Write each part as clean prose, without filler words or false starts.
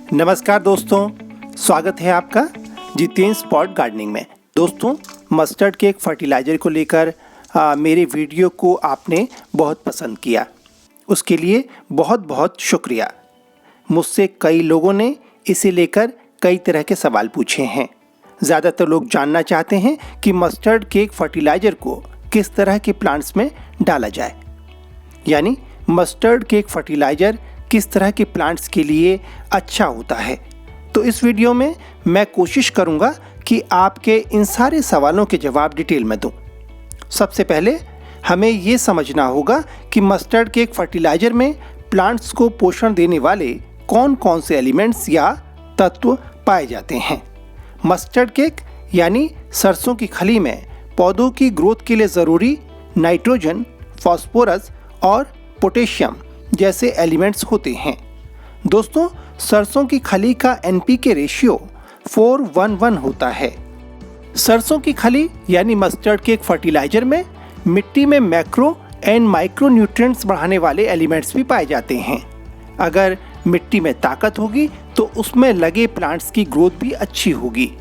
नमस्कार दोस्तों, स्वागत है आपका जितेंद्र स्पॉट गार्डनिंग में। दोस्तों, मस्टर्ड केक फर्टिलाइज़र को लेकर मेरे वीडियो को आपने बहुत पसंद किया, उसके लिए बहुत बहुत शुक्रिया। मुझसे कई लोगों ने इसे लेकर कई तरह के सवाल पूछे हैं। ज़्यादातर लोग जानना चाहते हैं कि मस्टर्ड केक फर्टिलाइज़र को किस तरह के प्लांट्स में डाला जाए, यानी मस्टर्ड केक फर्टिलाइज़र किस तरह के प्लांट्स के लिए अच्छा होता है। तो इस वीडियो में मैं कोशिश करूंगा कि आपके इन सारे सवालों के जवाब डिटेल में दूं। सबसे पहले हमें ये समझना होगा कि मस्टर्ड केक फर्टिलाइज़र में प्लांट्स को पोषण देने वाले कौन कौन से एलिमेंट्स या तत्व पाए जाते हैं। मस्टर्ड केक यानी सरसों की खली में पौधों की ग्रोथ के लिए ज़रूरी नाइट्रोजन, फास्फोरस और पोटेशियम जैसे एलिमेंट्स होते हैं। दोस्तों, सरसों की खली का एनपीके रेशियो 4:1 होता है। सरसों की खली यानी मस्टर्ड केक फर्टिलाइज़र में मिट्टी में मैक्रो एंड माइक्रो न्यूट्रिएंट्स बढ़ाने वाले एलिमेंट्स भी पाए जाते हैं। अगर मिट्टी में ताकत होगी तो उसमें लगे प्लांट्स की ग्रोथ भी अच्छी होगी।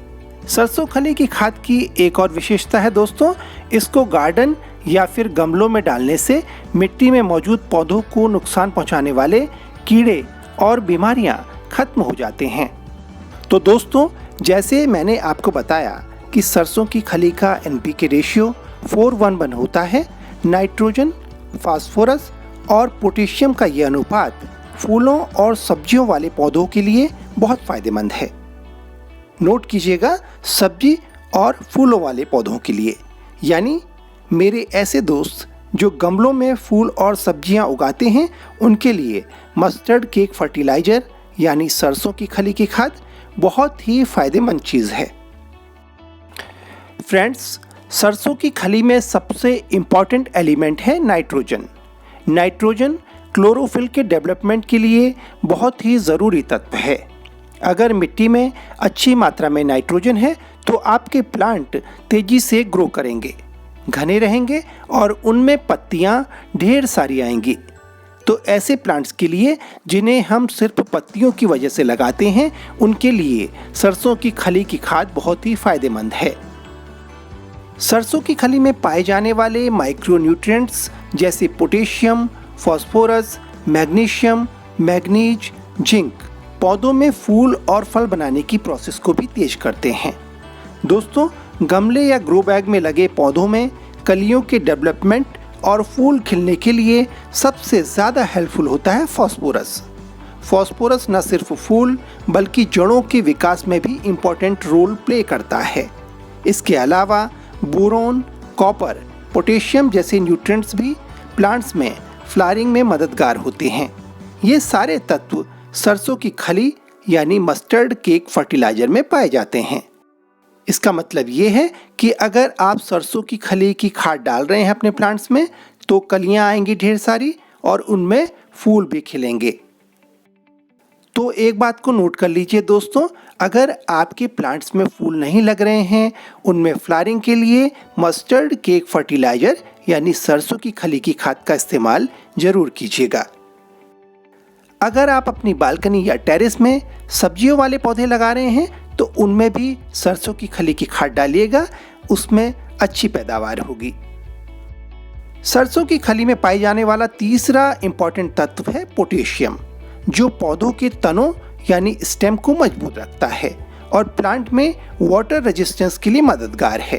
सरसों खली की खाद की एक और विशेषता है दोस्तों, इसको गार्डन या फिर गमलों में डालने से मिट्टी में मौजूद पौधों को नुकसान पहुंचाने वाले कीड़े और बीमारियां खत्म हो जाते हैं। तो दोस्तों, जैसे मैंने आपको बताया कि सरसों की खली का एनपीके रेशियो 4:1 होता है। नाइट्रोजन, फास्फोरस और पोटेशियम का यह अनुपात फूलों और सब्जियों वाले पौधों के लिए बहुत फायदेमंद है। नोट कीजिएगा, सब्जी और फूलों वाले पौधों के लिए, यानी मेरे ऐसे दोस्त जो गमलों में फूल और सब्जियां उगाते हैं उनके लिए मस्टर्ड केक फर्टिलाइज़र यानी सरसों की खली की खाद बहुत ही फायदेमंद चीज़ है। फ्रेंड्स, सरसों की खली में सबसे इम्पॉर्टेंट एलिमेंट है नाइट्रोजन। नाइट्रोजन क्लोरोफिल के डेवलपमेंट के लिए बहुत ही ज़रूरी तत्व है। अगर मिट्टी में अच्छी मात्रा में नाइट्रोजन है तो आपके प्लांट तेज़ी से ग्रो करेंगे, घने रहेंगे और उनमें पत्तियां ढेर सारी आएंगी। तो ऐसे प्लांट्स के लिए जिन्हें हम सिर्फ पत्तियों की वजह से लगाते हैं, उनके लिए सरसों की खली की खाद बहुत ही फायदेमंद है। सरसों की खली में पाए जाने वाले माइक्रोन्यूट्रिएंट्स जैसे potassium, phosphorus, magnesium, manganese, zinc पौधों में फूल और फल बनाने की प्रोसेस को भी तेज करते हैं। दोस्तों, गमले या ग्रो बैग में लगे पौधों में कलियों के डेवलपमेंट और फूल खिलने के लिए सबसे ज़्यादा हेल्पफुल होता है फास्फोरस। फास्फोरस न सिर्फ फूल बल्कि जड़ों के विकास में भी इम्पोर्टेंट रोल प्ले करता है। इसके अलावा बोरोन, कॉपर, पोटेशियम जैसे न्यूट्रिएंट्स भी प्लांट्स में फ्लावरिंग में मददगार होते हैं। ये सारे तत्व सरसों की खली यानी मस्टर्ड केक फर्टिलाइज़र में पाए जाते हैं। इसका मतलब ये है कि अगर आप सरसों की खली की खाद डाल रहे हैं अपने प्लांट्स में तो कलियां आएंगी ढेर सारी और उनमें फूल भी खिलेंगे। तो एक बात को नोट कर लीजिए दोस्तों, अगर आपके प्लांट्स में फूल नहीं लग रहे हैं, उनमें फ्लावरिंग के लिए मस्टर्ड केक फर्टिलाइज़र यानी सरसों की खली की खाद का इस्तेमाल जरूर कीजिएगा। अगर आप अपनी बालकनी या टेरेस में सब्जियों वाले पौधे लगा रहे हैं तो उनमें भी सरसों की खली की खाद डालिएगा, उसमें अच्छी पैदावार होगी। सरसों की खली में पाए जाने वाला तीसरा इंपॉर्टेंट तत्व है पोटेशियम, जो पौधों के तनों यानी स्टेम को मजबूत रखता है और प्लांट में वाटर रेजिस्टेंस के लिए मददगार है।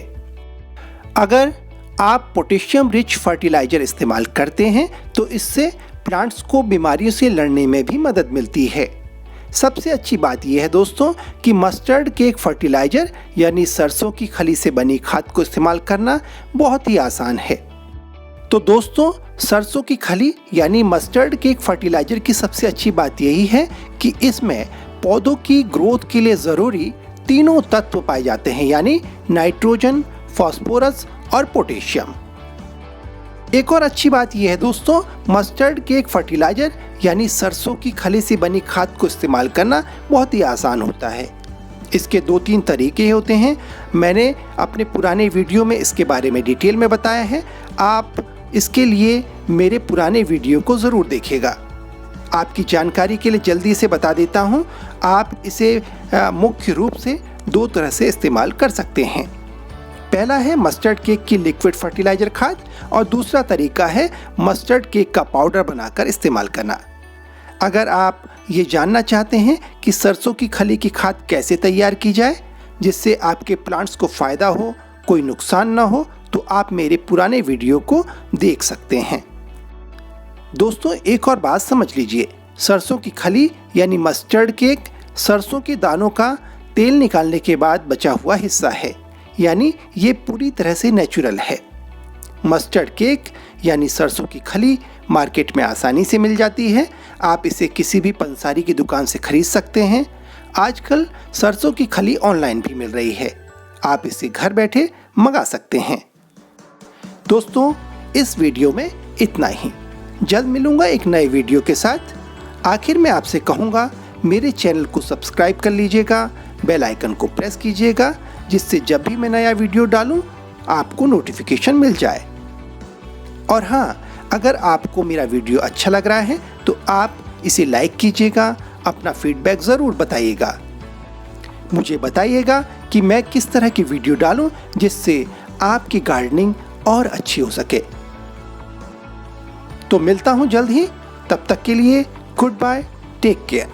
अगर आप पोटेशियम रिच फर्टिलाइज़र इस्तेमाल करते हैं तो इससे प्लांट्स को बीमारियों से लड़ने में भी मदद मिलती है। सबसे अच्छी बात यह है दोस्तों कि मस्टर्ड केक फर्टिलाइज़र यानी सरसों की खली से बनी खाद को इस्तेमाल करना बहुत ही आसान है। तो दोस्तों, सरसों की खली यानी मस्टर्ड केक फर्टिलाइज़र की सबसे अच्छी बात यही है कि इसमें पौधों की ग्रोथ के लिए ज़रूरी तीनों तत्व पाए जाते हैं, यानी नाइट्रोजन, फास्फोरस और पोटेशियम। एक और अच्छी बात यह है दोस्तों, मस्टर्ड केक फर्टिलाइज़र यानी सरसों की खली से बनी खाद को इस्तेमाल करना बहुत ही आसान होता है। इसके 2-3 तरीके होते हैं। मैंने अपने पुराने वीडियो में इसके बारे में डिटेल में बताया है। आप इसके लिए मेरे पुराने वीडियो को ज़रूर देखिएगा। आपकी जानकारी के लिए जल्दी से बता देता हूँ, आप इसे मुख्य रूप से 2 तरह से इस्तेमाल कर सकते हैं। पहला है मस्टर्ड केक की लिक्विड फर्टिलाइज़र खाद और दूसरा तरीका है मस्टर्ड केक का पाउडर बनाकर इस्तेमाल करना। अगर आप ये जानना चाहते हैं कि सरसों की खली की खाद कैसे तैयार की जाए जिससे आपके प्लांट्स को फ़ायदा हो, कोई नुकसान ना हो, तो आप मेरे पुराने वीडियो को देख सकते हैं। दोस्तों, एक और बात समझ लीजिए, सरसों की खली यानी मस्टर्ड केक सरसों के दानों का तेल निकालने के बाद बचा हुआ हिस्सा है, यानी ये पूरी तरह से नेचुरल है। मस्टर्ड केक यानी सरसों की खली मार्केट में आसानी से मिल जाती है। आप इसे किसी भी पंसारी की दुकान से खरीद सकते हैं। आजकल सरसों की खली ऑनलाइन भी मिल रही है, आप इसे घर बैठे मंगा सकते हैं। दोस्तों, इस वीडियो में इतना ही। जल्द मिलूंगा एक नए वीडियो के साथ। आखिर में आपसे कहूँगा, मेरे चैनल को सब्सक्राइब कर लीजिएगा, बेल आइकन को प्रेस कीजिएगा, जिससे जब भी मैं नया वीडियो डालूं आपको नोटिफिकेशन मिल जाए। और हाँ, अगर आपको मेरा वीडियो अच्छा लग रहा है तो आप इसे लाइक कीजिएगा, अपना फीडबैक ज़रूर बताइएगा। मुझे बताइएगा कि मैं किस तरह की वीडियो डालूं जिससे आपकी गार्डनिंग और अच्छी हो सके। तो मिलता हूं जल्द ही, तब तक के लिए गुड बाय, टेक केयर।